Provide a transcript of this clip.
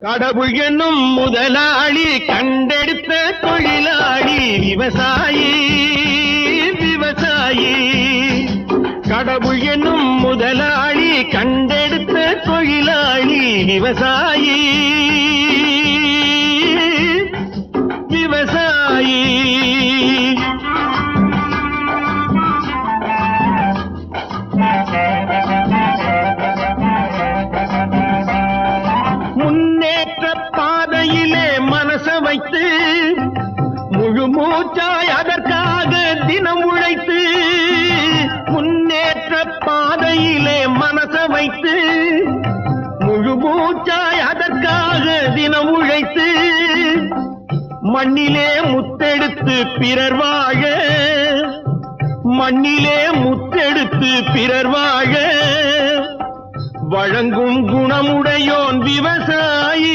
கடவுள் என்னும் முதலாளி கண்டெடுத்த தொழிலாளி விவசாயி விவசாயி. கடவுள் என்னும் முதலாளி கண்டெடுத்த தொழிலாளி விவசாயி விவசாயி. முன்னேற்ற பாதையிலே மனச வைத்து முழு மூச்சாய் அதற்காக தினம் உழைத்து, முன்னேற்ற பாதையிலே மனச வைத்து முழு மூச்சாய் அதற்காக தினம் உழைத்து, மண்ணிலே முத்தெடுத்து பிறர் வாழ, மண்ணிலே முத்தெடுத்து பிறர் வாழ வழங்கும் குணமுடையோன் விவசாயி.